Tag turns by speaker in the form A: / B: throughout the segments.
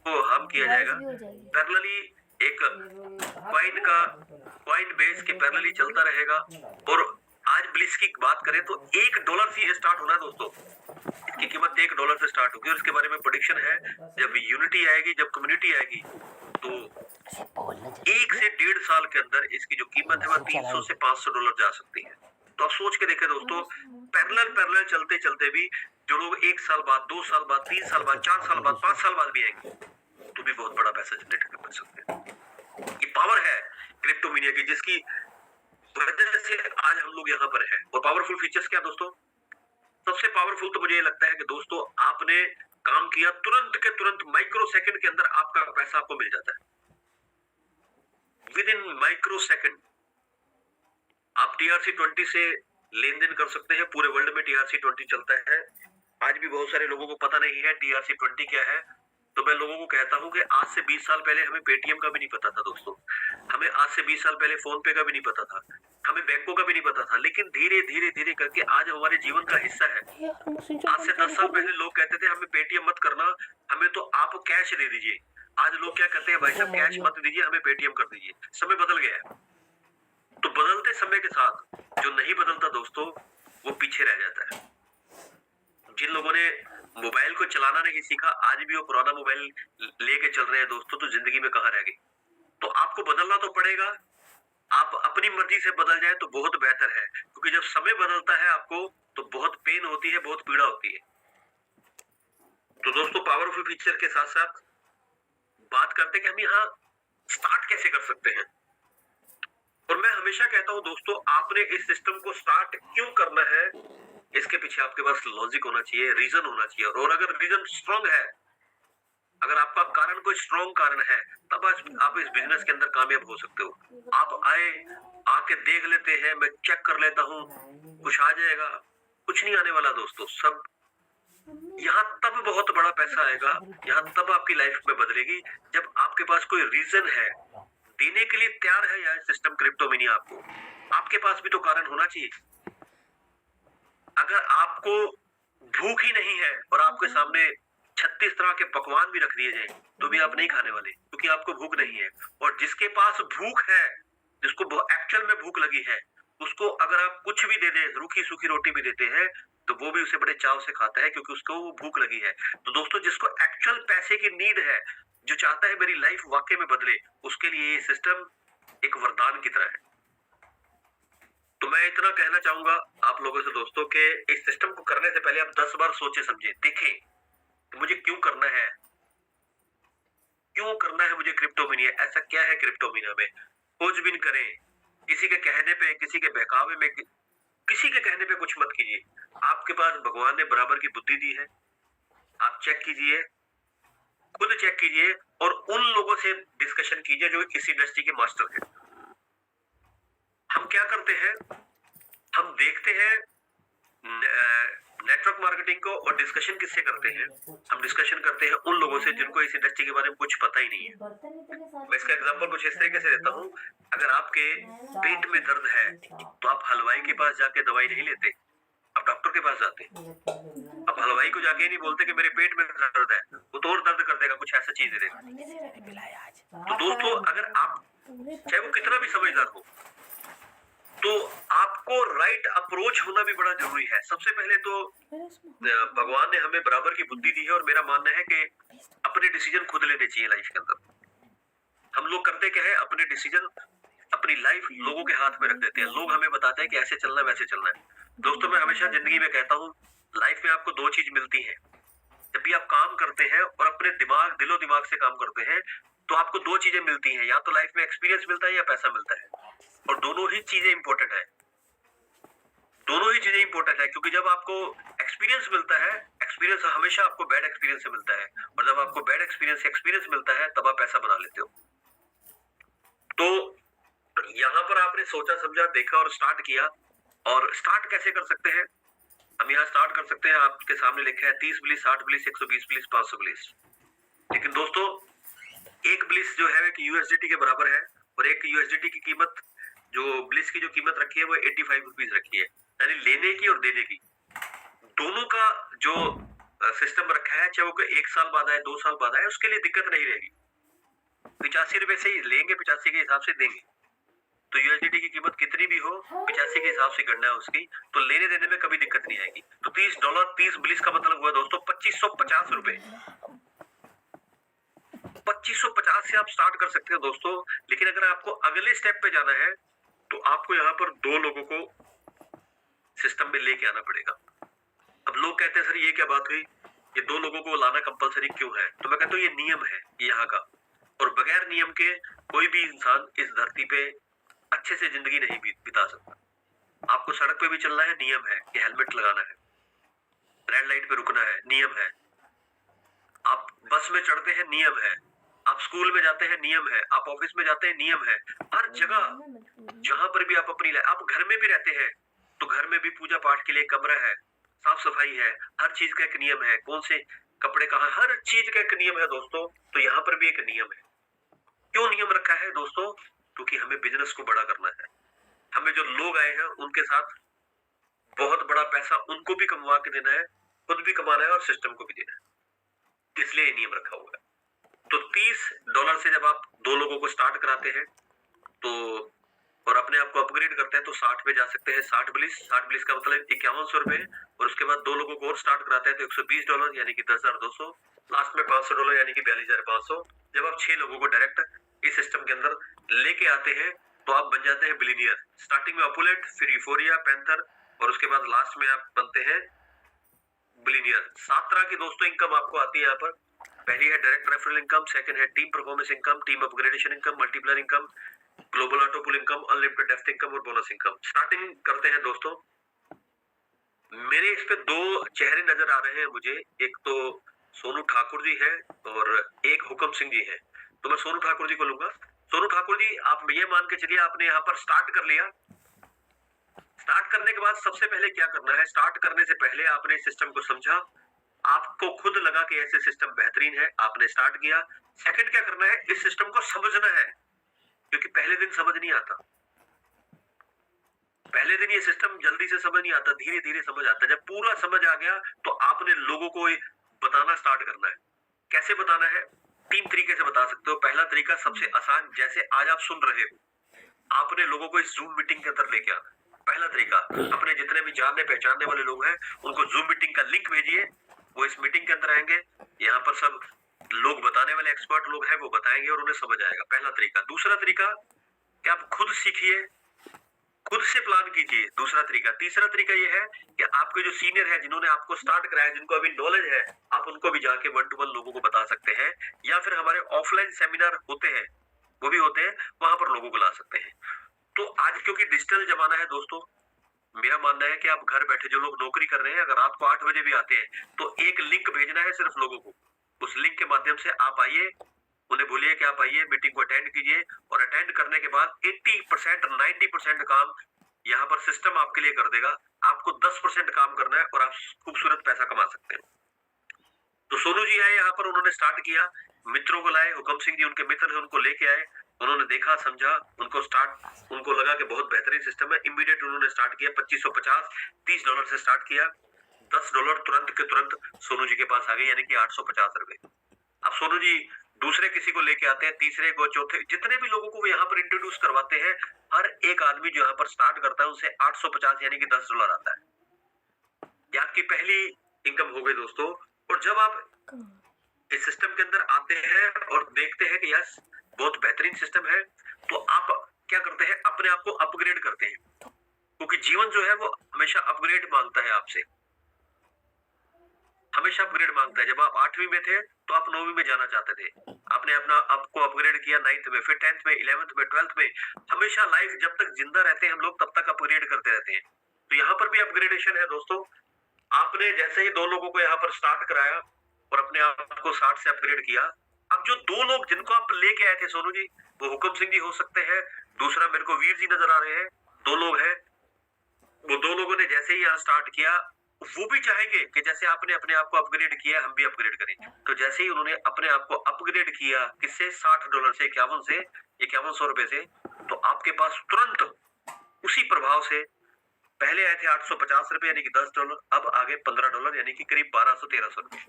A: Harm किया जाएगा। Parallelly एक कॉइन बेस के पैरेलली चलता रहेगा। और आज ब्लिस की बात करें तो $1 से स्टार्ट होना है दोस्तों। इसकी कीमत $1 से स्टार्ट होगी और इसके बारे में प्रेडिक्शन है जब यूनिटी आएगी, जब कम्युनिटी आएगी, तो 1 से 1.5 साल के अंदर इसकी जो कीमत है वह $300 से $500 जा सकती है। तो आप सोच के देखें दोस्तों, पैरेलल चलते चलते भी जो लोग 1 साल बाद, 2 साल बाद, 3 साल बाद, 4 साल बाद, 5 साल बाद भी आएंगे तो भी बहुत बड़ा पैसा जनरेट कर सकते हैं। ये पावर है क्रिप्टोमिनिया की, जिसकी वजह से आज हम लोग यहाँ पर हैं। और पावरफुल फीचर्स क्या दोस्तों? सबसे पावरफुल तो मुझे ये लगता है कि दोस्तों आपने काम किया, तुरंत के तुरंत माइक्रो सेकंड के अंदर आपका पैसा आपको मिल जाता है। विद इन माइक्रो सेकंड आप TRC20 से लेन देन कर सकते हैं। पूरे वर्ल्ड में TRC20 चलता है। आज भी बहुत सारे लोगों को पता नहीं है TRC20 क्या है। तो मैं लोगों को कहता हूं कि आज से 20 साल पहले हमें पेटीएम का भी नहीं पता था दोस्तों। हमें आज से 20 साल पहले फोन पे का भी नहीं पता था। हमें बैंकों का भी नहीं पता था। लेकिन धीरे धीरे धीरे करके आज हमारे जीवन का हिस्सा है। आज से 10 साल पहले लोग कहते थे हमें पेटीएम मत करना, हमें तो आप कैश दे दीजिए। आज लोग क्या कहते हैं, भाई साहब कैश मत दीजिए, हमें पेटीएम कर दीजिए। समय बदल गया है। तो बदलते समय के साथ जो नहीं बदलता दोस्तों वो पीछे रह जाता है। जिन लोगों ने मोबाइल को चलाना नहीं सीखा, आज भी वो पुराना मोबाइल लेके चल रहे हैं दोस्तों, तो जिंदगी में कहां रह गई। तो आपको बदलना तो पड़ेगा। आप अपनी मर्जी से बदल जाए तो बहुत बेहतर है, क्योंकि जब समय बदलता है आपको तो बहुत पेन होती है, बहुत पीड़ा होती है। तो दोस्तों पावरफुल फीचर के साथ साथ बात करते हैं कि हम यहाँ स्टार्ट कैसे कर सकते हैं। और मैं हमेशा कहता हूं दोस्तों, आपने इस सिस्टम को स्टार्ट क्यों करना है, इसके पीछे आपके पास लॉजिक होना चाहिए, रीजन होना चाहिए। और अगर रीजन स्ट्रांग है, अगर आपका कारण कोई स्ट्रांग कारण है, तब आप इस बिजनेस के अंदर कामयाब हो सकते हो। आप आके देख लेते हैं, मैं चेक कर लेता हूँ, कुछ आ जाएगा, कुछ नहीं आने वाला दोस्तों। सब यहाँ तब बहुत बड़ा पैसा आएगा, यहाँ तब आपकी लाइफ में बदलेगी जब आपके पास कोई रीजन है, देने के लिए तैयार है यह सिस्टम क्रिप्टोमिनिया आपको। आपके पास भी तो कारण होना चाहिए। अगर आपको भूख ही नहीं है और आपके सामने 36 तरह के पकवान भी रख दिए जाए तो भी आप नहीं खाने वाले, क्योंकि आपको भूख नहीं है। और जिसके पास भूख है, जिसको एक्चुअल में भूख लगी है, उसको अगर आप कुछ भी दे दें, रूखी सूखी रोटी भी देते हैं, तो वो भी उसे बड़े चाव से खाता है, क्योंकि उसको वो भूख लगी है। तो दोस्तों जिसको एक्चुअल पैसे की नीड है, जो चाहता है मेरी लाइफ वाकई में बदले, उसके लिए ये सिस्टम एक वरदान की तरह है। तो मैं इतना कहना चाहूंगा आप लोगों से दोस्तों कि इस सिस्टम को करने से पहले आप 10 बार सोचे समझे, देखें कि मुझे क्यों करना है, क्यों करना है मुझे क्रिप्टोमिनिया, ऐसा क्या है क्रिप्टोमिनिया में। खोजबीन करें, किसी के कहने पे, किसी के बहकावे में, किसी के कहने पे कुछ मत कीजिए। आपके पास भगवान ने बराबर की बुद्धि दी है। आप चेक कीजिए, खुद चेक कीजिए और उन लोगों से डिस्कशन कीजिए जो इस इंडस्ट्री के मास्टर हैं। हम क्या करते हैं, हम देखते हैं नेटवर्क मार्केटिंग को और डिस्कशन किससे करते हैं। हम डिस्कशन करते हैं उन लोगों से जिनको इस इंडस्ट्री के बारे में कुछ पता ही नहीं है। मैं इसका एग्जांपल कुछ इस तरीके से देता हूँ। अगर आपके पेट में दर्द है तो आप हलवाई के पास जाके दवाई नहीं लेते, आप डॉक्टर के पास जाते हैं। अब हलवाई को जाके नहीं बोलते कि मेरे पेट में दर्द है, वो तो और दर्द कर देगा, कुछ ऐसा चीज दे देगा। तो दोस्तों अगर आप, चाहे वो कितना भी समझदार हो, तो आपको राइट अप्रोच होना भी बड़ा जरूरी है। सबसे पहले तो भगवान ने हमें बराबर की बुद्धि दी है और मेरा मानना है कि अपने डिसीजन खुद लेने चाहिए लाइफ के अंदर। हम लोग करते क्या है, अपने डिसीजन, अपनी लाइफ लोगों के हाथ में रख देते हैं। लोग हमें बताते हैं कि ऐसे चलना है, वैसे चलना है। दोस्तों मैं हमेशा जिंदगी में कहता हूँ, लाइफ में आपको 2 चीज मिलती है। जब भी आप काम करते हैं और अपने दिलो दिमाग से काम करते हैं, तो आपको 2 चीजें मिलती हैं, या तो लाइफ में एक्सपीरियंस मिलता है या पैसा मिलता है। और दोनों ही चीजें इंपॉर्टेंट है, दोनों ही चीजें इंपॉर्टेंट है। क्योंकि जब आपको एक्सपीरियंस मिलता है, एक्सपीरियंस हमेशा आपको बैड एक्सपीरियंस से मिलता है, और जब आपको बैड एक्सपीरियंस से एक्सपीरियंस मिलता है तब आप पैसा बना लेते हो। तो यहाँ पर आपने सोचा समझा, देखा और स्टार्ट किया। और स्टार्ट कैसे कर सकते हैं, हम यहाँ स्टार्ट कर सकते हैं। आपके सामने लिखा है 30 ब्लिस, 60 ब्लिस, 120 ब्लिस, 500 ब्लिस। लेकिन दोस्तों एक ब्लिस जो है कि USDT के बराबर है, और एक USDT की कीमत, जो ब्लिस की जो कीमत रखी है वो 85 रुपीज रखी है, यानी लेने की और देने की। दोनों का जो सिस्टम रखा है, चाहे वो कोई 1 साल बाद आए, 2 साल बाद आए, उसके लिए दिक्कत नहीं रहेगी। 85 रुपए से ही लेंगे, 85 के हिसाब से देंगे। तो यूएसडीटी की कीमत कितनी भी हो, 85 के हिसाब से गणना है उसकी, तो लेने देने में कभी दिक्कत नहीं आएगी। तो $30, 30 बिलिस का मतलब हुआ दोस्तों 2550 रुपए। 2550 से आप स्टार्ट कर सकते हो दोस्तों। लेकिन अगर आपको अगले स्टेप पे जाना है तो आपको यहाँ पर 2 लोगों को सिस्टम में लेके आना पड़ेगा। अब लोग कहते हैं सर ये क्या बात हुई, ये 2 लोगों को लाना कंपलसरी क्यों है? तो मैं कहता हूँ ये नियम है यहाँ का, और बगैर नियम के कोई भी इंसान इस धरती पे अच्छे से जिंदगी नहीं बिता सकता। आपको सड़क पे भी चलना है, नियम है कि हेलमेट लगाना है, रेड लाइट पे रुकना है, नियम है। आप बस में चढ़ते हैं, नियम है। आप स्कूल में जाते हैं, नियम है। आप ऑफिस में जाते हैं, नियम है। हर जगह जहां पर भी आप आप घर में भी रहते हैं तो घर में भी पूजा पाठ के लिए कमरा है, साफ सफाई है, हर चीज का एक नियम है, कौन से कपड़े कहाँ, हर चीज का एक नियम है दोस्तों। तो यहाँ पर भी एक नियम है। क्यों नियम रखा है दोस्तों? क्योंकि हमें बिजनेस को बड़ा करना है। हमें जो लोग आए हैं उनके साथ बहुत बड़ा पैसा उनको भी कमवा के देना है, खुद भी कमाना है और सिस्टम को भी देना है, इसलिए नियम रखा हुआ है। तो $30 से जब आप 2 लोगों को स्टार्ट कराते हैं तो और अपने आप को अपग्रेड करते हैं तो 60 पे जा सकते हैं। 60 बिलिस का मतलब 5100 रुपए, और उसके बाद 2 लोगों को और स्टार्ट कराते हैं तो $120 यानी कि 10,200, लास्ट में $500 यानी कि 42,500। जब आप 6 लोगों को डायरेक्ट इस सिस्टम के अंदर लेके आते हैं तो आप बन जाते हैं बिलियनियर। स्टार्टिंग में अपोलेट, फिर यूफोरिया, पैंथर, और उसके बाद लास्ट में आप बनते हैं बिलियनियर। 7 तरह की दोस्तों इनकम आपको आती है यहाँ पर। पहली है डायरेक्ट रेफरल इनकम, सेकंड है team performance income, team upgradation income, multiplier income, global auto pool income, unlimited depth income और बोनस इनकम। स्टार्टिंग करते हैं दोस्तों। मेरे इस पे 2 चेहरे नजर आ रहे हैं मुझे, एक तो सोनू ठाकुर जी है और एक हुक्म सिंह जी है। तो मैं सोनू ठाकुर जी को लूंगा। सोनू ठाकुर जी, आप ये मान के चलिए आपने यहाँ पर स्टार्ट कर लिया। स्टार्ट करने के बाद सबसे पहले क्या करना है? स्टार्ट करने से पहले आपने सिस्टम को समझा, आपको खुद लगा कि ऐसे सिस्टम बेहतरीन है, आपने स्टार्ट किया। सेकंड क्या करना है? इस सिस्टम को समझना है, क्योंकि पहले दिन समझ नहीं आता। पहले दिन ये सिस्टम जल्दी से समझ नहीं आता, धीरे धीरे समझ आता है। जब पूरा समझ आ गया तो आपने लोगों को बताना स्टार्ट करना है। कैसे बताना है? 3 तरीके से बता सकते हो। पहला तरीका सबसे आसान, जैसे आज आप सुन रहे हो, आपने लोगों को इस जूम मीटिंग के अंदर लेके आना। पहला तरीका, अपने जितने भी जानने पहचानने वाले लोग हैं उनको जूम मीटिंग का लिंक भेजिए, वो इस मीटिंग के अंदर आएंगे। यहाँ पर सब लोग बताने वाले एक्सपर्ट लोग हैं, वो बताएंगे और उन्हें समझ आएगा। पहला तरीका। दूसरा तरीका कि आप खुद सीखिए, खुद से प्लान कीजिए, दूसरा तरीका। तीसरा तरीका ये है कि आपके जो सीनियर है, जिन्होंने आपको स्टार्ट कराया, जिनको अभी नॉलेज है, आप उनको भी जाके 1 to 1 लोगों को बता सकते हैं, या फिर हमारे ऑफलाइन सेमिनार होते हैं, वो भी होते हैं, वहां पर लोगों को ला सकते हैं। तो आज क्योंकि डिजिटल जमाना है दोस्तों, मेरा मानना है कि आप घर बैठे जो लोग नौकरी कर रहे हैं, अगर रात को 8 बजे भी आते हैं तो एक लिंक भेजना है सिर्फ लोगों को। उस लिंक के माध्यम से आप आइए, उन्हें बोलिए कि आप आइए, मीटिंग को अटेंड कीजिए, और अटेंड करने के बाद 80% 90% काम यहाँ पर सिस्टम आपके लिए कर देगा। आपको 10% काम करना है और आप खूबसूरत पैसा कमा सकते हैं। तो सोनू जी आए यहाँ पर, उन्होंने स्टार्ट किया, मित्रों को लाए, हुक्म सिंह जी उनके मित्र थे, उनको लेके आए, उन्होंने देखा, समझा, उनको लगा कि बहुत बेहतरीन सिस्टम है। इमीडिएट उन्होंने स्टार्ट किया। 2550, $30 से स्टार्ट किया। $10 तुरंत के तुरंत सोनू जी के पास आ गए, यानी कि 850 रुपए। अब सोनू जी दूसरे किसी को लेके आते हैं, तीसरे को, चौथे, जितने भी लोगों को यहाँ पर इंट्रोड्यूस करवाते हैं, हर एक आदमी जो यहाँ पर स्टार्ट करता है उनसे 850 यानी कि $10 आता है। ये आपकी पहली इनकम हो गई दोस्तों। और जब आप इस सिस्टम के अंदर आते हैं और देखते हैं कि यस बहुत बेहतरीन सिस्टम है, तो आप क्या करते हैं? अपने आप को अपग्रेड करते हैं, क्योंकि जीवन जो है वो हमेशा अपग्रेड मांगता है आपसे, हमेशा अपग्रेड मांगता है। जब आप 8वीं में थे तो आप 9वीं में जाना चाहते थे, आपने अपना आपको अपग्रेड किया 9th में, फिर 10th में, 11th में, 12th में। हमेशा लाइफ जब तक जिंदा रहते हैं हम लोग, तब तक अपग्रेड करते रहते हैं। तो यहाँ पर भी अपग्रेडेशन है दोस्तों। आपने जैसे ही 2 लोगों को यहाँ पर स्टार्ट कराया और अपने आप को 60 से अपग्रेड किया, अब जो 2 लोग जिनको आप लेके आए थे सोनू जी, वो हुक्म सिंह जी हो सकते हैं, दूसरा मेरे को वीर जी नजर आ रहे हैं, 2 लोग हैं। वो 2 लोगों ने जैसे ही यहाँ स्टार्ट किया, वो भी चाहेंगे कि जैसे आपने अपने आप को अपग्रेड किया, हम भी अपग्रेड करें। तो जैसे ही उन्होंने अपने आप को अपग्रेड किया, किससे? $60 से, 5100 रुपए से, तो आपके पास तुरंत उसी प्रभाव से पहले आए थे $850 यानी कि $10, अब आगे $15 यानी कि करीब $1200-1300 रुपए।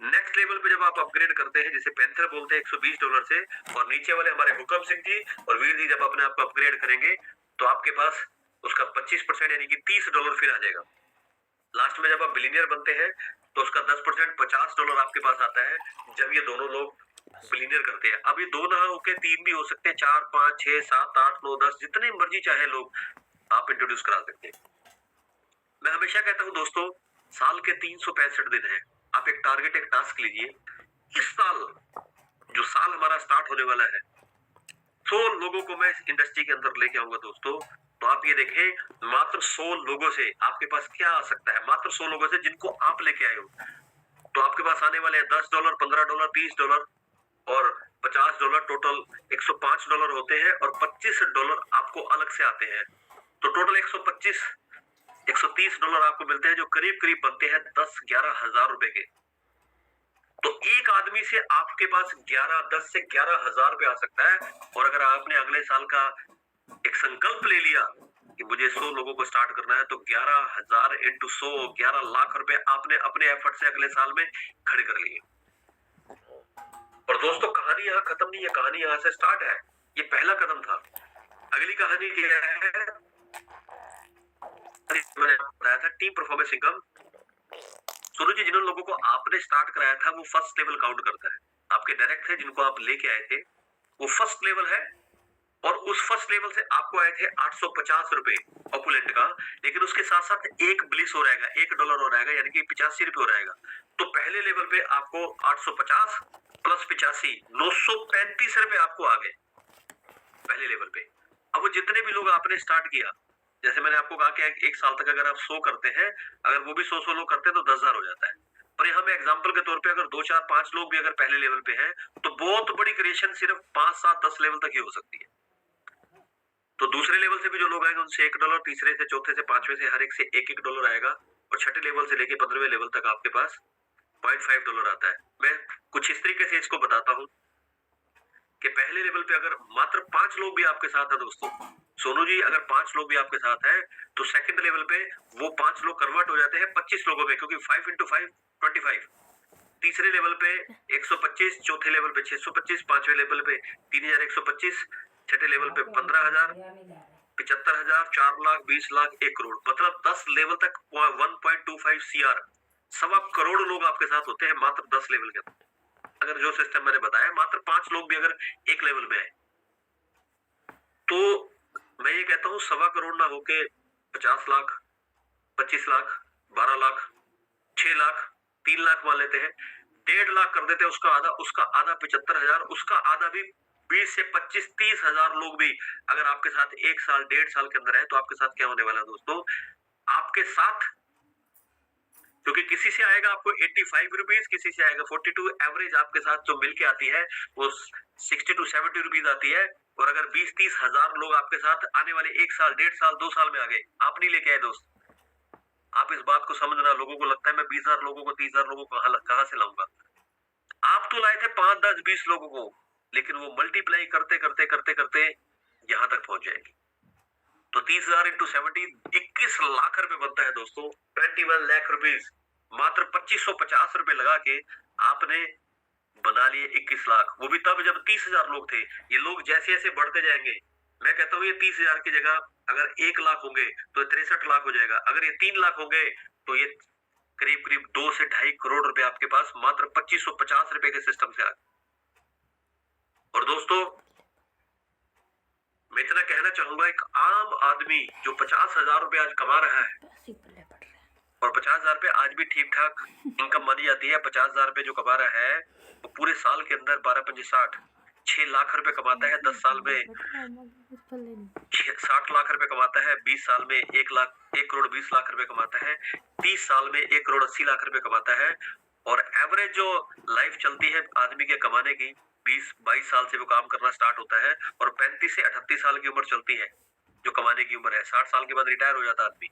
A: नेक्स्ट लेवल पे जब आप अपग्रेड करते हैं, जिसे पैंथर बोलते हैं, $120 से, और नीचे वाले हमारे हुकम सिंह जी और वीर जी जब अपने आप को अपग्रेड करेंगे तो आपके पास उसका 25% यानी कि $30 फिर आ जाएगा। लास्ट में जब आप बिलियनियर बनते हैं तो उसका 10% $50 आपके पास आता है, जब ये दोनों लोग बिलियनियर करते हैं। अब ये 2 ना होके 3 भी हो सकते हैं, 4, 5, 6, 7, 8, 9, 10 जितने मर्जी चाहे लोग आप इंट्रोड्यूस करा सकते हैं। मैं हमेशा कहता हूं दोस्तों, साल के 365 दिन है। आप एक टारगेट, एक टास्क लीजिए। इस साल जो साल हमारा स्टार्ट होने वाला है, 100 लोगों को मैं इस इंडस्ट्री के अंदर लेके आऊंगा दोस्तों। तो आप ये देखें, मात्र 100 लोगों से आपके पास क्या आ सकता है, मात्र 100 लोगों से जिनको आप लेके आए हो। तो आपके पास आने वाले हैं $10, $15, $30 और $50, टोटल $105 होते हैं, और $25 आपको अलग से आते हैं। तो टोटल $130 आपको मिलते हैं, जो करीब करीब बनते हैं 10-11 हजार रुपए के। तो एक आदमी से आपके पास 10 से 11 हजार रुपए आ सकता है। और अगर आपने अगले साल का एक संकल्प ले लिया कि मुझे 100 लोगों को स्टार्ट करना है, तो 11,000 इंटू 100, 11 लाख रुपए आपने अपने एफर्ट से अगले साल में खड़े कर लिए। और दोस्तों, कहानी यहाँ खत्म नहीं है, कहानी यहाँ से स्टार्ट है। ये पहला कदम था। अगली कहानी क्या है, मैंने बताया था टीम परफॉर्मेंस इनकम। सुनो जी, जिन लोगों को आपने स्टार्ट कराया था वो फर्स्ट लेवल काउंट करता है। आपके डायरेक्ट है जिनको आप लेके आए थे, वो फर्स्ट लेवल है, और उस फर्स्ट लेवल से आपको आए थे $850 ऑपुलेंट का। लेकिन उसके साथ साथ एक ब्लिस हो रहेगा, $1 हो रहेगा, यानी कि $85 हो रहेगा। तो पहले लेवल पे आपको 850 प्लस 85, $935 आपको आ गए पहले लेवल पे। अब वो जितने भी लोग आपने स्टार्ट किया, जैसे मैंने आपको कहा कि एक साल तक अगर आप 100 करते हैं, अगर वो भी 100 लोग करते हैं तो 10,000 हो जाता है। पर यहाँ मैं एग्जांपल के तौर पे अगर 2, 4, 5 लोग भी अगर पहले लेवल पे हैं, तो बहुत बड़ी क्रिएशन सिर्फ 5, 7, 10 लेवल तक ही हो सकती है। तो दूसरे लेवल से भी जो लोग आएंगे उनसे $1, तीसरे से, चौथे से, पांचवे से हर एक से $1 आएगा, और छठे लेवल से लेके 15वें लेवल तक आपके पास $0.5 आता है। मैं कुछ इस तरीके से इसको बताता हूँ कि पहले लेवल पे अगर मात्र 5 लोग भी आपके साथ है दोस्तों, सोनू जी, अगर 5 लोग भी आपके साथ है, तो सेकंड लेवल पे वो 5 लोग कन्वर्ट हो जाते हैं 25 लोगों में, क्योंकि 5 into 5 25। तीसरे लेवल पे 125, चौथे लेवल पे 625, पांचवें लेवल पे 3125, छठे लेवल पे 15,000, 75,000, 4 लाख, 20 लाख, 1 करोड़। मतलब 10 लेवल तक 1.25 CR, 1.25 करोड़ लोग आपके साथ होते हैं मात्र 10 लेवल के अंदर। अगर जो सिस्टम मैंने बताया, मात्र 5 लोग भी अगर एक लेवल में आए, तो मैं ये कहता हूँ 1.25 करोड़ ना होके 50 लाख, 25 लाख, 12 लाख, 6 लाख, 3 लाख मान लेते हैं, 1.5 लाख कर देते हैं। उसका आधा 75,000, उसका आधा भी 20 से 25, 30,000 लोग भी अगर आपके साथ 1 साल, 1.5 साल के अंदर है, तो आपके साथ क्या होने वाला है दोस्तों, आपके साथ, क्योंकि किसी से आएगा आपको 85 रुपीज, किसी से आएगा 42, एवरेज आपके साथ जो मिलके आती है वो 60 to 70 रुपीज आती है। और अगर 20-30 हजार लोग आपके साथ आने वाले 1 साल, 1.5 साल, 2 साल में आ गए, आप नहीं लेके आए दोस्त। आप इस बात को समझना, लोगों को लगता है मैं 20,000 लोगों को, 30,000 लोगों को कहां से लाऊंगा। आप तो लाए थे 5, 10, 20 लोगों को, लेकिन वो मल्टीप्लाई करते करते करते करते यहां तक पहुंच जाएगी। तो 30,000 इंटू 70, 21 लाख रुपए बनता है दोस्तों, 21 लाख रुपीज। मात्र 2550 रुपए लगा के आपने बना लिए 21 लाख, वो भी तब जब 30,000 लोग थे। ये लोग जैसे जैसे बढ़ते जाएंगे, मैं कहता हूँ ये 30,000 की जगह अगर 1 लाख होंगे तो 63 लाख हो जाएगा। अगर ये 3 लाख होंगे तो ये करीब करीब 2 से 2.5 करोड़ रुपए आपके पास मात्र 2550 रुपए के सिस्टम से आ गए। और दोस्तों, मैं इतना कहना चाहूंगा, एक आम आदमी जो 50,000 रुपए आज कमा रहा है, और 50,000 रुपए आज भी ठीक ठाक इनकम मानी जाती है। 50,000 रुपए जो कमा रहा है वो पूरे साल के अंदर 12×5 = 60, 6 लाख रुपए कमाता है। 10 साल में 60 लाख रुपए कमाता है। 20 साल में 1 करोड़ 20 लाख रुपए कमाता है। 30 साल में 1 करोड़ 80 लाख रुपए कमाता है। और एवरेज जो लाइफ चलती है आदमी के कमाने की, 20-22 साल से वो काम करना स्टार्ट होता है, और 35 से 38 साल की उम्र चलती है जो कमाने की उम्र है। 60 साल के बाद रिटायर हो जाता आदमी।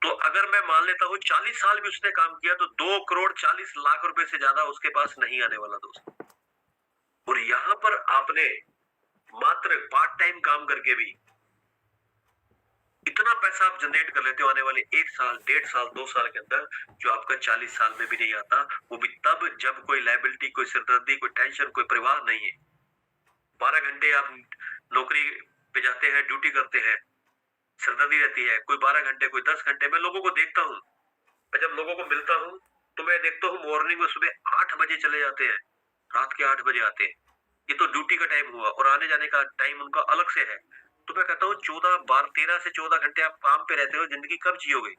A: तो अगर मैं मान लेता हूँ 40 साल भी उसने काम किया, तो 2 करोड़ 40 लाख रुपए से ज्यादा उसके पास नहीं आने वाला दोस्त। और यहां पर आपने मात्र पार्ट टाइम काम करके भी इतना पैसा आप जनरेट कर लेते हो आने वाले 1 साल, 1.5 साल, 2 साल के अंदर, जो आपका 40 साल में भी नहीं आता। वो भी तब जब कोई लायबिलिटी, कोई सिरदर्दी, कोई टेंशन, कोई परिवार नहीं है। 12 घंटे आप नौकरी पे जाते हैं, ड्यूटी करते हैं, सिरदर्दी रहती है, कोई 12 घंटे, कोई 10 घंटे। मैं लोगों को देखता हूँ, मैं जब लोगों को मिलता हूँ तो मैं देखता हूँ मॉर्निंग में सुबह 8 बजे चले जाते हैं, रात के 8 बजे आते हैं। ये तो ड्यूटी का टाइम हुआ और आने जाने का टाइम उनका अलग से है। तो मैं कहता हूँ 13 से 14 घंटे आप काम पे रहते हो, जिंदगी कब जियोगे?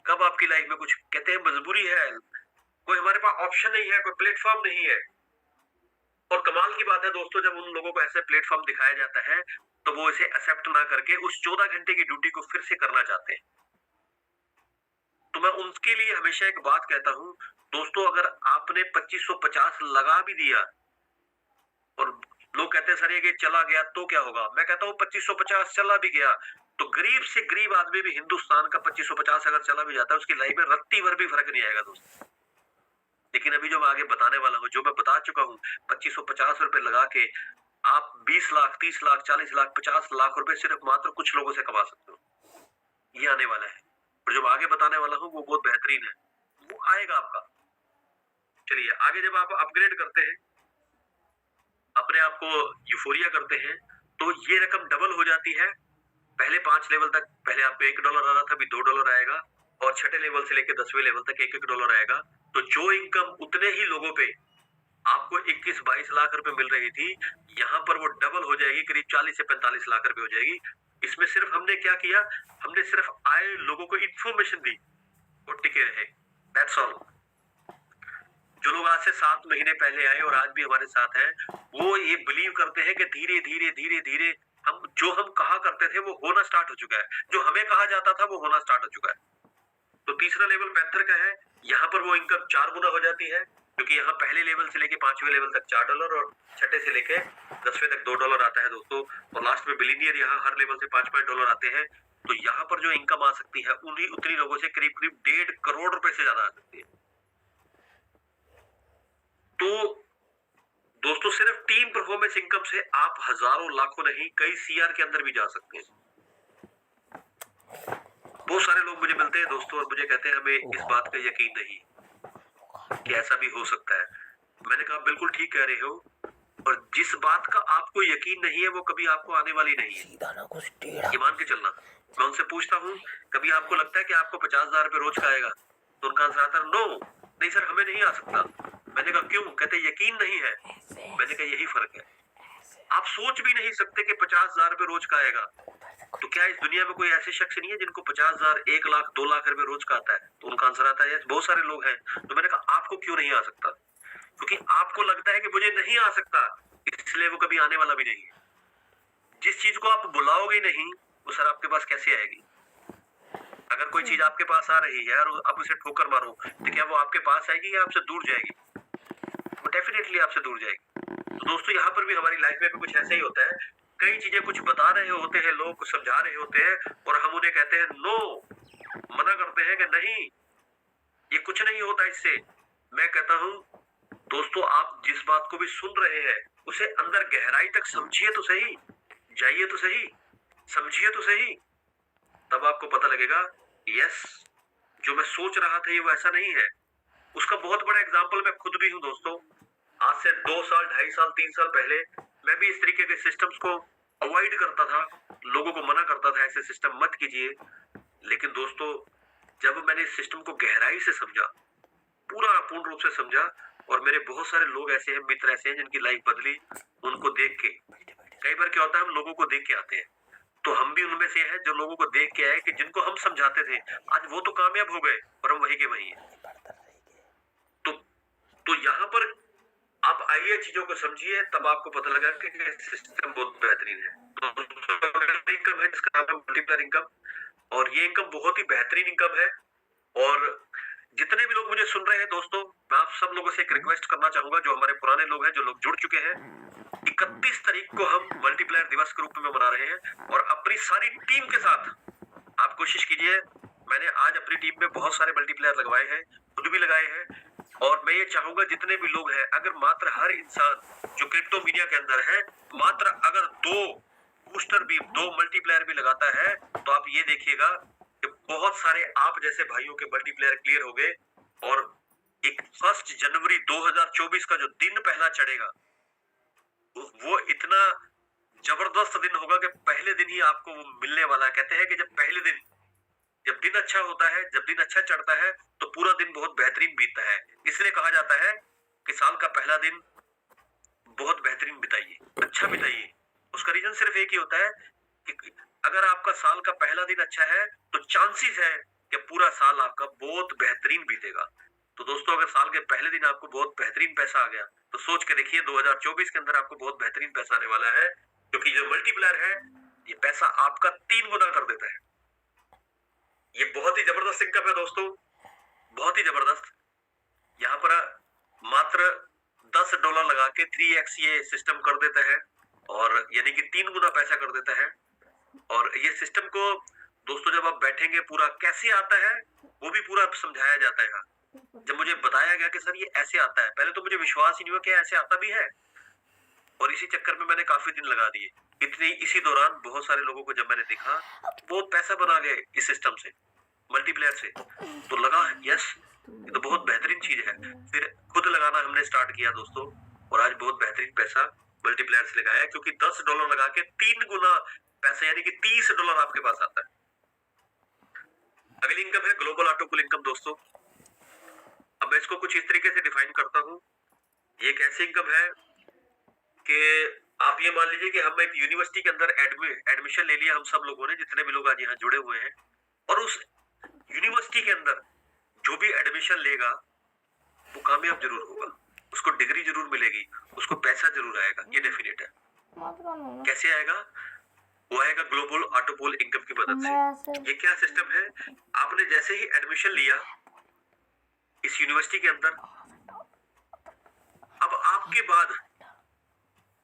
A: कब आपकी लाइफ में कुछ, कहते हैं मजबूरी है, कोई हमारे पास ऑप्शन नहीं है, कोई प्लेटफॉर्म नहीं है। और कमाल की बात है दोस्तों, जब उन लोगों को ऐसे प्लेटफॉर्म दिखाया जाता है तो वो इसे एक्सेप्ट ना करके उस 14 घंटे की ड्यूटी को फिर से करना चाहते हैं। तो मैं उनके लिए हमेशा एक बात कहता हूं दोस्तों, अगर आपने 2550 लगा भी दिया और लोग कहते हैं सर ये चला गया तो क्या होगा, मैं कहता हूं 2550 चला भी गया तो गरीब से गरीब आदमी भी हिंदुस्तान का 2550 अगर चला भी जाता है, उसकी लाइफ में रत्ती भर भी फर्क नहीं आएगा दोस्तों। लेकिन अभी जो मैं आगे बताने वाला हूं, जो मैं बता चुका हूं, 2550 रुपए लगा के आप 20 लाख, 30 लाख, 40 लाख, 50 लाख रुपए सिर्फ मात्र कुछ लोगों से कमा सकते हो। ये आने वाला है और जो मैं आगे बताने वाला हूँ वो बहुत बेहतरीन है, वो आएगा आपका। चलिए आगे, जब आप अपग्रेड करते हैं, अपने आप को यूफोरिया करते हैं, तो ये रकम डबल हो जाती है। पहले 5 लेवल तक, पहले आपको $1 आ रहा था, अभी $2 आएगा और छठे लेवल से लेकर 10वें लेवल तक $1 आएगा। तो जो इनकम उतने ही लोगों पे आपको 21-22 लाख रुपए मिल रही थी, यहाँ पर वो डबल हो जाएगी, करीब 40 से 45 लाख रुपए हो जाएगी। इसमें सिर्फ हमने क्या किया, हमने सिर्फ आए लोगों को इंफॉर्मेशन दी और टिके रहे, दैट्स ऑल। जो लोग आज से 7 महीने पहले आए और आज भी हमारे साथ हैं, वो ये बिलीव करते हैं कि धीरे धीरे धीरे धीरे हम कहा करते थे वो होना स्टार्ट हो चुका है, जो हमें कहा जाता था वो होना स्टार्ट हो चुका है। तो तीसरा लेवल पैंथर का है, यहाँ पर वो इनकम 4 गुना हो जाती है, क्योंकि यहाँ पहले लेवल से लेके 5वें लेवल तक $4 और छठे से लेके 10वें तक $2 आता है दोस्तों। और लास्ट में बिलीनियर यहाँ हर लेवल से $5 आते हैं। तो यहाँ पर जो इनकम आ सकती है उन्हीं उतनी लोगों से करीब करीब 1.5 करोड़ रुपए से ज्यादा आ सकती है। तो दोस्तों सिर्फ टीम परफॉर्मेंस इनकम से आप हजारों लाखों नहीं, कई CR के अंदर भी जा सकते हैं। बहुत सारे लोग मुझे मिलते हैं दोस्तों और मुझे कहते हैं हमें इस बात का यकीन नहीं कि ऐसा भी हो सकता है। मैंने कहा बिल्कुल ठीक कह रहे हो, और जिस बात का आपको यकीन नहीं है वो कभी आपको आने वाली नहीं है, ये मान के चलना। मैं उनसे पूछता हूँ कभी आपको लगता है कि आपको 50,000 रुपए रोज का आएगा, तो उनका आंसर आता है नो, नहीं सर हमें नहीं आ सकता। मैंने कहा क्यों? कहते यकीन नहीं है। मैंने कहा यही फर्क है, आप सोच भी नहीं सकते कि 50,000 रुपए रोज का आएगा। तो क्या इस दुनिया में कोई ऐसे शख्स नहीं है जिनको 50,000, 1 लाख, 2 लाख रुपए रोज का आता है? तो उनका आंसर आता है बहुत सारे लोग हैं। तो मैंने कहा आपको क्यों नहीं आ सकता? क्योंकि आपको लगता है कि मुझे नहीं आ सकता, इसलिए वो कभी आने वाला भी नहीं है। जिस चीज को आप बुलाओगे नहीं वो सर आपके पास कैसे आएगी? अगर कोई चीज आपके पास आ रही है और आप उसे ठोकर मारो तो क्या वो आपके पास आएगी या आपसे दूर जाएगी? वो डेफिनेटली आपसे दूर जाएगी। तो दोस्तों यहाँ पर भी हमारी लाइफ में भी कुछ ऐसा ही होता है। कई चीजें कुछ बता रहे होते हैं लोग, कुछ समझा रहे होते हैं और हम उन्हें कहते हैं नो, मना करते हैं कि नहीं ये कुछ नहीं होता इससे। मैं कहता हूँ दोस्तों आप जिस बात को भी सुन रहे हैं उसे अंदर गहराई तक समझिए तो सही, जाइए तो सही, समझिए तो सही, तब आपको पता लगेगा यस जो मैं सोच रहा था ये वैसा नहीं है। उसका बहुत बड़ा एग्जाम्पल मैं खुद भी हूँ दोस्तों। आज से 2 साल, 2.5 साल, 3 साल पहले मैं भी इस तरीके के सिस्टम्स को अवॉइड करता था, लोगों को मना करता था ऐसे सिस्टम मत कीजिए। लेकिन दोस्तों जब मैंने इस सिस्टम को गहराई से समझा, पूरा पूर्ण रूप से समझा, और मेरे बहुत सारे लोग ऐसे हैं, मित्र ऐसे हैं जिनकी लाइफ बदली उनको देख के। कई बार क्या होता है हम लोगों को देख के आते हैं, तो हम भी उनमें से हैं जो लोगों को देख के आए कि जिनको हम समझाते थे आज वो तो कामयाब हो गए और हम वही के वही हैं। तो यहाँ पर आप आइए, चीजों को समझिए, तब आपको पता लगा कि सिस्टम बहुत बेहतरीन है। तो इनकम है जिसका नाम है मल्टीप्लायर इनकम, और ये इनकम बहुत ही बेहतरीन इनकम है। और जितने भी लोग मुझे सुन रहे हैं दोस्तों, मैं आप सब लोगों से एक रिक्वेस्ट करना चाहूंगा, जो हमारे पुराने लोग हैं, जो लोग जुड़ चुके हैं, 31 तारीख को हम मल्टीप्लायर दिवस के रूप में मना रहे हैं और अपनी सारी टीम के साथ आप कोशिश कीजिए। मैंने आज अपनी टीम में बहुत सारे मल्टीप्लायर लगवाए हैं, खुद भी लगाए हैं, और मैं ये चाहूंगा जितने भी लोग हैं, अगर मात्र हर इंसान जो क्रिप्टो मीडिया के अंदर है, मात्र अगर 2 बूस्टर भी, 2 मल्टीप्लायर भी लगाता है, तो आप ये देखिएगा कि बहुत सारे आप जैसे भाइयों के मल्टीप्लायर क्लियर हो गए। और एक 1 जनवरी 2024 का जो दिन पहला चढ़ेगा, वो इतना जबरदस्त दिन होगा कि पहले दिन ही आपको वो मिलने वाला है। कहते हैं कि जब दिन अच्छा होता है, जब दिन अच्छा चढ़ता है, तो पूरा दिन बहुत बेहतरीन बीतता है। इसलिए कहा जाता है कि साल का पहला दिन बहुत बेहतरीन बिताइए, अच्छा बिताइए। उसका रीजन सिर्फ एक ही होता है कि अगर आपका साल का पहला दिन अच्छा है, तो चांसेस है कि पूरा साल आपका बहुत बेहतरीन बीतेगा। तो दोस्तों, अगर साल के पहले दिन आपको बहुत बेहतरीन पैसा आ गया, तो सोच के देखिए 2024 के अंदर आपको बहुत बेहतरीन पैसा आने वाला है, क्योंकि जो मल्टीप्लायर है, ये पैसा आपका 3 गुना कर देता है। ये बहुत ही जबरदस्त इनकम है दोस्तों, बहुत ही जबरदस्त। यहाँ पर मात्र $10 लगा के 3x ये सिस्टम कर देता है, और यानी कि 3 गुना पैसा कर देता है। और ये सिस्टम को दोस्तों जब आप बैठेंगे, पूरा कैसे आता है वो भी पूरा समझाया जाता है। जब मुझे बताया गया कि सर ये ऐसे आता है, पहले तो मुझे विश्वास ही नहीं हुआ कि ऐसे आता भी है, और इसी चक्कर में मैंने काफी दिन लगा दिए। इसी दौरान बहुत सारे लोगों को जब मैंने देखा, वो पैसा बना गए इस सिस्टम से, मल्टीप्लेयर से, तो लगा यस, ये तो बहुत बेहतरीन चीज है। फिर खुद लगाना हमने स्टार्ट किया दोस्तों, और आज बहुत बेहतरीन पैसा मल्टीप्लेयर से लगाया, क्योंकि $10 लगा के 3 गुना पैसा, यानी कि $30 आपके पास आता है। अगली इनकम है ग्लोबल ऑटो पुल इनकम दोस्तों। अब मैं इसको कुछ इस तरीके से डिफाइन करता हूँ। ये एक ऐसी इनकम है कि आप ये मान लीजिए कि हम एक यूनिवर्सिटी के अंदर एडमिशन ले लिया, हम सब लोगों ने, जितने भी लोग आज यहाँ जुड़े हुए हैं, और उस यूनिवर्सिटी के अंदर जो भी एडमिशन लेगा वो कामयाब जरूर होगा, उसको डिग्री जरूर मिलेगी, उसको पैसा जरूर आएगा, ये डेफिनेट है। कैसे आएगा? वो आएगा ग्लोबल ऑटो पुल इनकम की मदद से। ये क्या सिस्टम है? आपने जैसे ही एडमिशन लिया इस यूनिवर्सिटी के अंदर, अब आपके बाद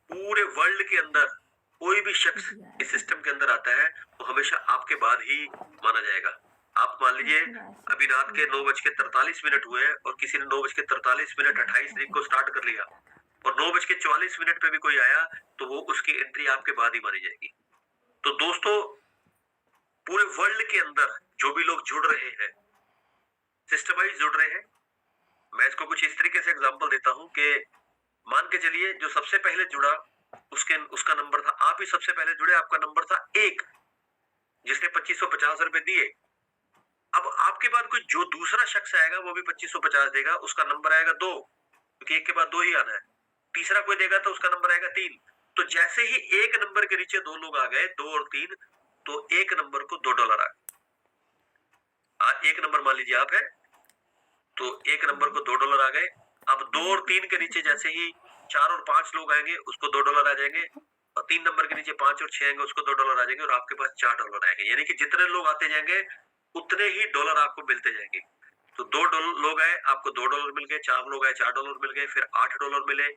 A: पूरे वर्ल्ड के अंदर कोई भी शख्स इस सिस्टम के अंदर आता है, वो हमेशा आपके बाद ही माना जाएगा। आप मान लीजिए अभी रात के 9:43 हुए हैं, और किसी ने 9:43 28 तारीख को स्टार्ट कर लिया, और 9:44 पे भी कोई आया, तो वो उसकी एंट्री आपके बाद ही मानी जाएगी। तो दोस्तों, पूरे वर्ल्ड के अंदर जो भी लोग जुड़ रहे हैं, सिस्टमाइज जुड़ रहे हैं, मैं इसको कुछ इस तरीके से एग्जांपल देता हूं कि मान के चलिए जो सबसे पहले जुड़ा उसका नंबर था, आप ही सबसे पहले जुड़े, आपका नंबर था 1, जिसने 2550 रुपए दिए। अब आपके बाद कोई जो दूसरा शख्स आएगा, वो भी 2550 देगा, उसका नंबर आएगा 2, क्योंकि एक के बाद 2 ही आना है। तीसरा कोई देगा तो उसका नंबर आएगा 3। तो जैसे ही एक नंबर के नीचे 2 लोग आ गए, 2 और 3, तो एक नंबर को $2 आ गए। आज एक नंबर मान लीजिए आप है, तो एक नंबर को $2 आ गए। अब 2 और 3 के नीचे जैसे ही 4 और 5 लोग आएंगे, उसको $2 आ जाएंगे, और 3 नंबर के नीचे 5 और 6 आएंगे, उसको $2 आ जाएंगे, और आपके पास $4 आएंगे। यानी कि जितने लोग आते जाएंगे उतने ही डॉलर आपको मिलते जाएंगे। तो 2 लोग आए, आपको $2 मिल गए, 4 लोग आए, $4 मिल गए, फिर $8 मिले,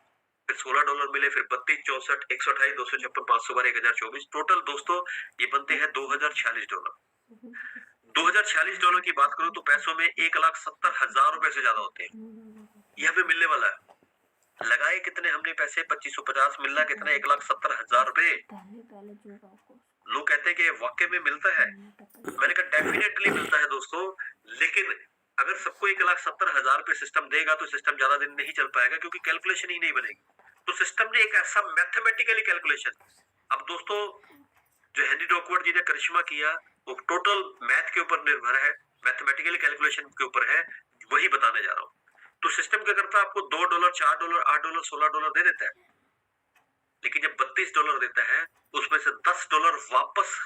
A: फिर $16 मिले, फिर 32, 64, 128, 256, 512, 1024। टोटल दोस्तों ये बनते हैं $2046। $2046 की बात करूं तो पैसों में 1,70,000 रुपए से ज्यादा होते हैं। ये हमें मिलने वाला है। लगाए कितने हमने पैसे? 2550, मिलना कितना? 1,70,000 रुपए। लोग कहते हैं कि वाकई में मिलता है। मैंने कहा डेफिनेटली मिलता है दोस्तों, लेकिन अगर सबको 1,70,000 रुपए सिस्टम देगा तो सिस्टम ज्यादा दिन नहीं चल पाएगा, क्योंकि कैलकुलेशन ही नहीं बनेगी। तो सिस्टम ने एक ऐसा मैथमेटिकली कैलकुलेशन, अब दोस्तों जो हेनरी डॉकवर्थ जी ने करिश्मा किया, वो टोटल मैथ के ऊपर निर्भर है, मैथमेटिकली कैलकुलेशन के ऊपर है, वही बताने जा रहा हूँ। तो सिस्टम क्या करता है? आपको $2, $4, $8, $16 दे देता है, लेकिन जब $32 देता है, उसमें से $10 वापस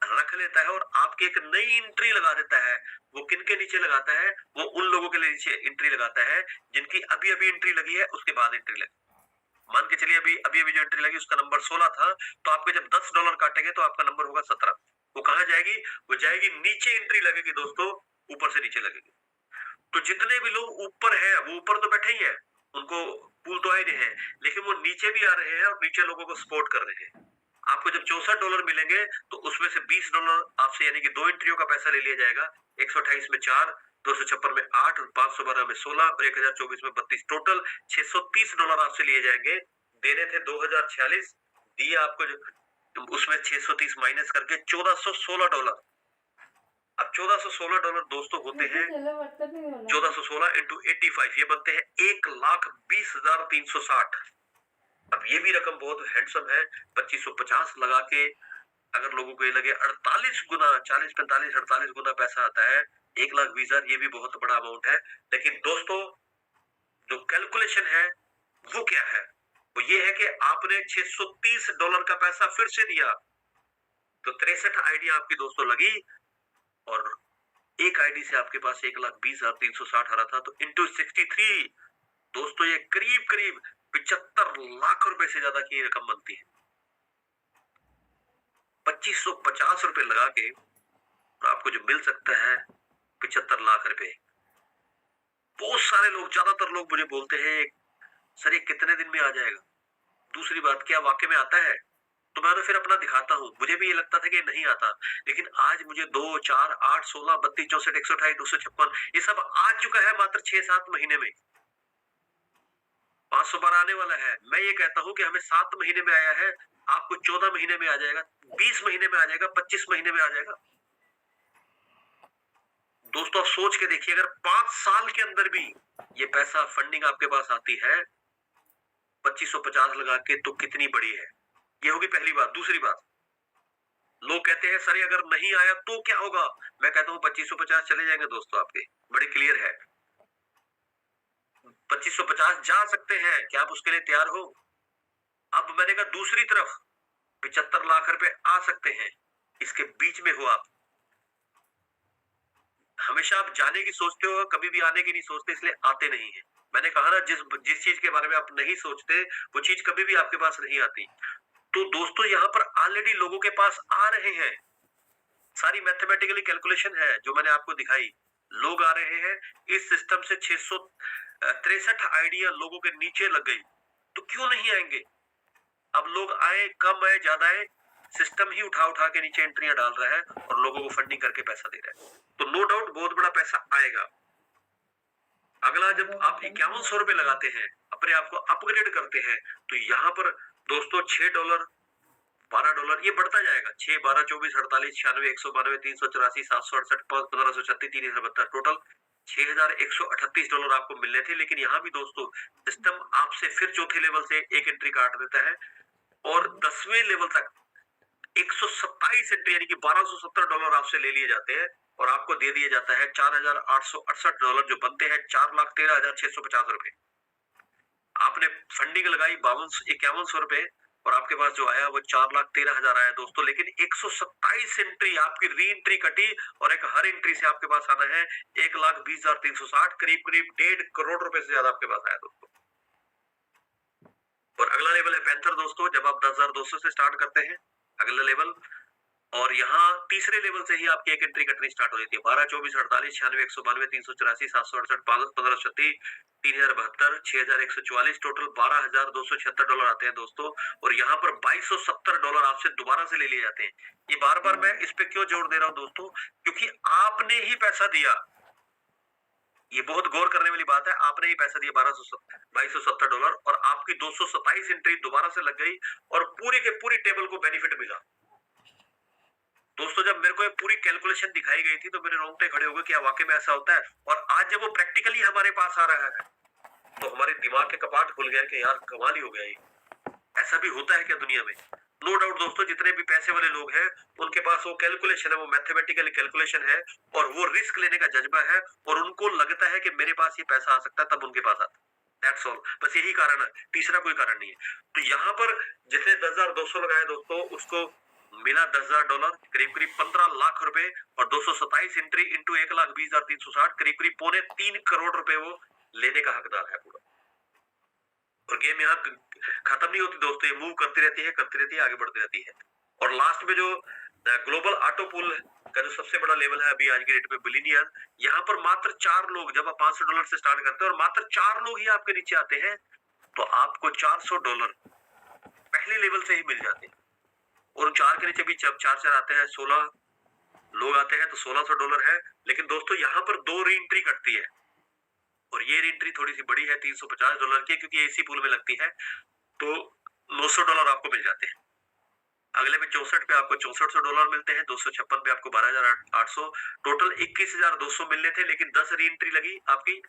A: रख लेता है, और आपकी एक नई एंट्री लगा देता है। वो किन के नीचे लगाता है? वो उन लोगों के लिए नीचे एंट्री लगाता है जिनकी अभी अभी एंट्री लगी है, उसके बाद एंट्री लगी। मान के चलिए अभी अभी जो एंट्री लगी उसका नंबर 16 था, तो आपके जब $10 काटेंगे तो आपका नंबर होगा 17। वो कहां जाएगी? वो जाएगी नीचे, एंट्री लगेगी दोस्तों, ऊपर से नीचे लगेगी। तो जितने भी लोग ऊपर है, वो ऊपर तो बैठे ही है, उनको पुल तो आए रहे हैं, लेकिन वो नीचे भी आ रहे हैं और नीचे लोगों को सपोर्ट कर रहे हैं। आपको जब $64 मिलेंगे, तो उसमें से $20 आपसे, यानी कि 2 एंट्रियों का पैसा ले लिया जाएगा। 128 में 4, 256 में 8, और 512 में 16, और 1024 में 32, टोटल $630 आपसे लिए जाएंगे। देने थे 2046, दिए आपको उसमें 630 माइनस करके $1416। अब $1416 दोस्तों होते हैं 1416 इंटू 85, ये बनते हैं 1,20,360। अब ये भी रकम बहुत हैंडसम है। 2550 लगा के अगर लोगों को ये लगे 48 गुना, 40 45 48 गुना पैसा आता है, 1,20,000, ये भी बहुत बड़ा अमाउंट है। लेकिन दोस्तों जो कैलकुलेशन है वो क्या है? वो ये है कि आपने $630 का पैसा फिर से दिया, तो 63 आईडी आपकी दोस्तों लगी, और एक आईडी से आपके पास 1,20,360 आ रहा था, तो इंटू 63 दोस्तों ये करीब करीब 75 लाख रुपए से ज्यादा की रकम बनती है। 2550 रुपए लगा के आपको जो मिल सकता है 75 लाख रुपए। बहुत सारे लोग, ज्यादातर लोग मुझे बोलते हैं सर ये कितने दिन में आ जाएगा। दूसरी बात, क्या वाकई में आता है? तो मैं तो फिर अपना दिखाता हूँ। मुझे भी ये लगता था कि नहीं आता, लेकिन आज मुझे 2, 4, 8, 16, 32, 64, 128, 256 ये सब आ चुका है मात्र 6-7 महीने में। 500 बार आने वाला है। मैं ये कहता हूँ कि हमें 7 महीने में आया है, आपको 14 महीने में आ जाएगा, 20 महीने में आ जाएगा, 25 महीने में आ जाएगा। दोस्तों आप सोच के देखिए, अगर 5 साल के अंदर भी ये पैसा फंडिंग आपके पास आती है 2550 लगा के, तो कितनी बड़ी है। ये होगी पहली बात। दूसरी बात, लोग कहते हैं सर अगर नहीं आया तो क्या होगा? मैं कहता हूँ 2550 चले जाएंगे दोस्तों आपके, बड़े क्लियर है। 2550 जा सकते हैं, क्या आप उसके लिए तैयार हो? अब मैंने कहा दूसरी तरफ 75 लाख रुपए आ सकते हैं, इसके बीच में हो आप। हमेशा आप जाने की सोचते हो, कभी भी आने की नहीं सोचते, इसलिए आते नहीं है। मैंने कहा ना, जिस चीज के बारे में आप नहीं सोचते वो चीज कभी भी आपके पास नहीं आती। तो दोस्तों यहाँ पर ऑलरेडी लोगों के पास आ रहे हैं, सारी कैलकुलेशन है जो मैंने आपको दिखाई, लोग आ रहे हैं। इस सिस्टम से 663 आइडिया लोगों के नीचे लग गई, तो क्यों नहीं आएंगे? अब लोग आए, कम आए, ज्यादा आए, सिस्टम ही उठा उठा के नीचे एंट्रियां डाल रहा है और लोगों को फंडिंग करके पैसा दे रहा है। तो नो डाउट बहुत बड़ा पैसा आएगा। अगला, जब आप 5100 रुपए लगाते हैं, अपने आप को अपग्रेड करते हैं, तो यहाँ पर दोस्तों $6, $12 ये बढ़ता जाएगा। 6, 12, 24, 48, 96, 192, 384, 768, 1536, 3072, टोटल $6138 आपको मिलने थे। लेकिन यहाँ भी दोस्तों सिस्टम आपसे फिर चौथे लेवल से एक एंट्री काट देता है, और 10वें लेवल तक 127 एंट्री यानी कि $1270 आपसे ले लिए जाते हैं, और आपको दे दिया जाता है $4868, जो बनते हैं 4,13,650 रुपए। आपने फंडिंग लगाई 5100 रुपए, और आपके पास जो आया वो 4,13,000 आया दोस्तों। लेकिन 127 एंट्री आपकी री एंट्री कटी, और एक हर एंट्री से आपके पास आना है 1,20,360, करीब करीब 1.5 करोड़ रुपए से ज्यादा आपके पास आया दोस्तों। और अगला लेवल है पैंथर दोस्तों, जब आप 10,200 से स्टार्ट करते हैं अगला लेवल, और यहाँ तीसरे लेवल से ही आपकी एक एंट्री कटनी स्टार्ट हो जाती है। 12, 24, 48, 96, 192, 384, 768, 1536, 3072, 6144, टोटल $12,276 आते हैं दोस्तों। और यहाँ पर $2,270 आपसे दोबारा से ले लिए जाते हैं। ये बार बार मैं इस पे क्यों जोर दे रहा हूँ दोस्तों, क्योंकि आपने ही पैसा दिया। ये बहुत गौर करने वाली बात है, आपने ही पैसा दिया $2,270, और आपकी 227 एंट्री दोबारा से लग गई, और पूरी के पूरी टेबल को बेनिफिट मिला। दोस्तों जब मेरे को ये पूरी कैलकुलेशन दिखाई गई थी, तो मेरे रोंगटे खड़े हो गए, क्या वाकई में ऐसा होता है? और आज जब वो प्रैक्टिकली हमारे पास आ रहा है, तो हमारे दिमाग के कपाट खुल गए कि यार कमाल ही हो गया, ये ऐसा भी होता है क्या दुनिया में? नो डाउट दोस्तों, जितने भी पैसे वाले लोग हैं उनके पास वो कैलकुलेशन है, वो मैथमेटिकल कैलकुलेशन है, और वो रिस्क लेने का जज्बा है, और उनको लगता है कि मेरे पास ये पैसा आ सकता है, तब उनके पास आता है। That's all, बस यही कारण है, तीसरा कोई कारण नहीं है। तो यहाँ पर जितने 10,200 लगाए दोस्तों, उसको मिला $10,000, करीब करीब 15 लाख रुपए, और 227 एंट्री इंटू 1,20,360, करीब करीब 3.25 करोड़ रुपए वो लेने का हकदार है पूरा। और गेम यहाँ खत्म नहीं होती दोस्तों, ये मूव करती रहती है, आगे बढ़ती रहती है। और लास्ट में जो ग्लोबल ऑटो पूल का जो सबसे बड़ा लेवल है अभी आज की डेट में, बिलियनियर, यहाँ पर मात्र 4 लोग, जब आप $500 से स्टार्ट करते हैं और मात्र 4 लोग ही आपके नीचे आते हैं, तो आपको $400 पहले लेवल से ही मिल जाते हैं। और 4 के नीचे भी जब 4 आते हैं, 16 लोग आते हैं, तो $1,600 है। लेकिन दोस्तों यहाँ पर 2 री एंट्री कटती है, और ये री एंट्री थोड़ी सी बड़ी है, $350 की, क्योंकि एसी पूल में लगती है, तो $900 आपको मिल जाते हैं। अगले में 64 पे आपको $6400 मिलते हैं, 256 पे आपको 12,800, टोटल 21,200 मिलने थे, लेकिन 10 री एंट्री लगी आपकी,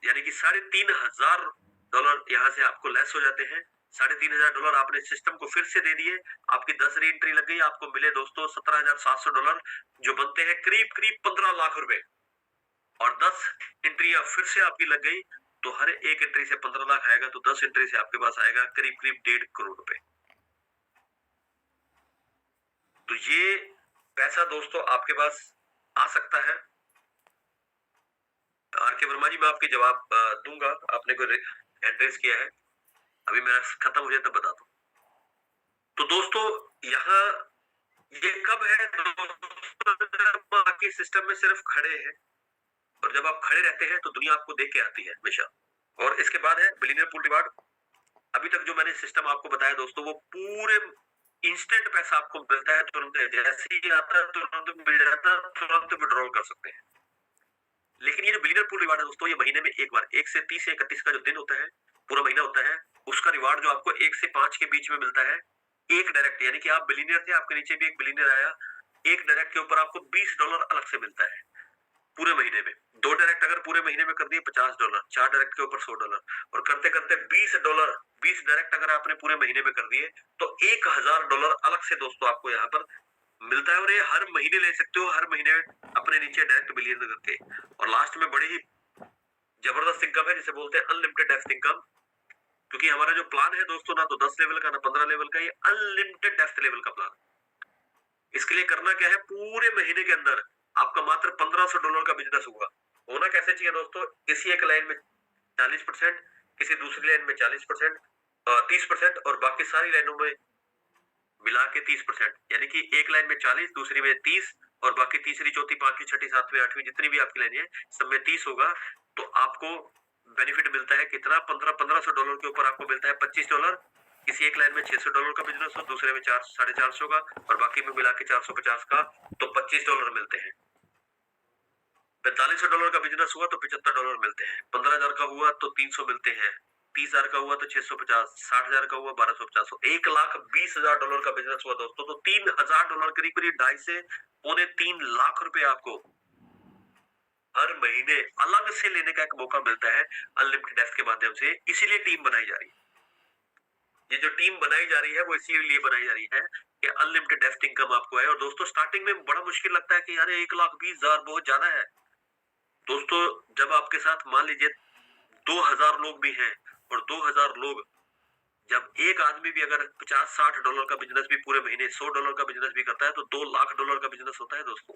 A: यानी कि $3,500 यहाँ से आपको लेस हो जाते हैं। $3,500 आपने सिस्टम को फिर से दे दिए, आपकी 10 री एंट्री लग गई, आपको मिले दोस्तों $17,700, जो बनते हैं करीब करीब 15 लाख रुपए। और 10 एंट्रियां फिर से आपकी लग गई, तो हर एक एंट्री से 15 लाख आएगा, तो 10 एंट्री से आपके पास आएगा करीब करीब 1.5 करोड़ रुपए। तो ये पैसा दोस्तों आपके पास आ सकता है। आर के वर्मा जी, मैं आपके जवाब दूंगा, आपने कोई एड्रेस किया है, अभी मेरा खत्म हो जाए तब बता दूं। तो दोस्तों यहाँ ये कब है दोस्तों, आपके सिस्टम में सिर्फ खड़े हैं, और जब आप खड़े रहते हैं तो दुनिया आपको देख के आती है हमेशा। और इसके बाद है बिलियनियर पूल रिवार्ड। अभी तक जो मैंने सिस्टम आपको बताया दोस्तों, वो पूरे इंस्टेंट पैसा आपको मिलता है, तुरंत जैसे ही आता है तुरंत मिल जाता है, तुरंत विड्रॉल कर सकते हैं। लेकिन ये जो बिलियनियर पूल रिवार्ड है दोस्तों, ये महीने में एक बार 1 से 30 से 31 का जो दिन होता है, पूरा महीना होता है, उसका रिवार्ड जो आपको 1 से 5 के बीच में मिलता है, एक डायरेक्ट, यानी कि आप बिलियनियर थे, आपके नीचे भी एक बिलियनियर आया, एक डायरेक्ट के ऊपर आपको $20 अलग से मिलता है पूरे महीने में। 2 डायरेक्ट अगर पूरे महीने में कर दिए $50, 4 डायरेक्ट के ऊपर $100, और करते करते $20, 20 डायरेक्ट अगर आपने पूरे महीने में कर दिए तो $1,000 अलग से दोस्तों आपको यहाँ पर मिलता है। और ये हर महीने ले सकते हो, हर महीने अपने नीचे डायरेक्ट बिलियन करके। और लास्ट में बड़ी ही जबरदस्त इनकम है, जिसे बोलते हैं अनलिमिटेड डेप्थ इनकम, क्योंकि हमारा जो प्लान है दोस्तों, ना तो 10 लेवल का ना 15 लेवल का, ये अनलिमिटेड डेप्थ लेवल का प्लान। इसके लिए करना क्या है, पूरे महीने के अंदर आपका मात्र $1,500 का बिजनेस होगा। होना कैसे चाहिए दोस्तों, किसी एक लाइन में 40%, किसी दूसरी लाइन में 40%, 30%, और बाकी सारी लाइनों में मिला के 30%, यानी कि एक लाइन में 40, दूसरी में 30, और बाकी तीसरी, चौथी, पांचवी, छठी, सातवीं, आठवीं, जितनी भी आपकी लाइन है सब में 30 होगा। तो आपको बेनिफिट मिलता है कितना, $1,500 के ऊपर आपको मिलता है $25। किसी एक लाइन में $600 का बिजनेस हो, दूसरे में 400-450 का, और बाकी में मिला के 450 का, तो $25 मिलते हैं। $4500 का बिजनेस हुआ तो $75 मिलते हैं। 15,000 का हुआ तो 300 मिलते हैं। 30,000 का हुआ तो 650, 60,000 का हुआ 1250, $1,20,000 का बिजनेस हुआ दोस्तों, तो $3,000 करीब करीब 2.5 से पौने 3 लाख रुपए आपको हर महीने अलग से लेने का एक मौका मिलता है अनलिमिटेड डेप्थ के माध्यम से। इसीलिए टीम बनाई जा रही है। ये जो टीम बनाई जा रही है वो इसीलिए बनाई जा रही है कि अनलिमिटेड डेप्थ इनकम आपको है। और दोस्तों स्टार्टिंग में बड़ा मुश्किल लगता है कि यार 1,20,000 बहुत ज्यादा है। दोस्तों जब आपके साथ मान लीजिए 2,000 लोग भी हैं, और 2,000 लोग, जब एक आदमी भी अगर $50-60 का बिजनेस भी पूरे महीने $100 का बिजनेस भी करता है, तो $2,00,000 का बिजनेस होता है दोस्तों।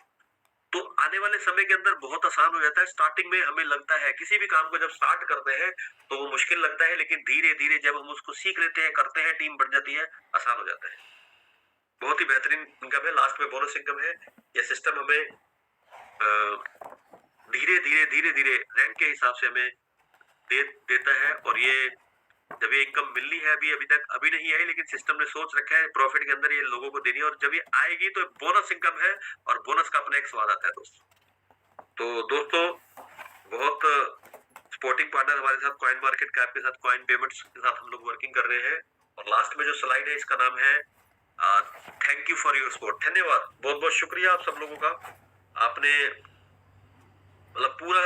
A: तो आने वाले समय के अंदर बहुत आसान हो जाता है। स्टार्टिंग में हमें लगता है, किसी भी काम को जब स्टार्ट करते हैं तो वो मुश्किल लगता है, लेकिन धीरे धीरे जब हम उसको सीख लेते हैं, करते हैं, टीम बढ़ जाती है, आसान हो जाता है। बहुत ही बेहतरीन इनकम है। लास्ट में बोनस इनकम है। यह सिस्टम हमें धीरे धीरे धीरे धीरे रैंक के हिसाब से हमें देता है। और ये जब ये इनकम मिलनी है, अभी नहीं आई, लेकिन सिस्टम ने सोच रखा है प्रॉफिट के अंदर ये लोगों को देनी है, और जब ये आएगी तो बोनस इनकम है, और बोनस का अपना एक स्वाद आता है दोस्तों। तो दोस्तों बहुत सपोर्टिंग पार्टनर हमारे साथ कॉइन मार्केट कैप के साथ, कॉइन पेमेंट्स के साथ हम लोग वर्किंग कर रहे हैं। और लास्ट में जो स्लाइड है इसका नाम है thank you for your support. धन्यवाद, बहुत बहुत शुक्रिया आप सब लोगों का। आपने मतलब पूरा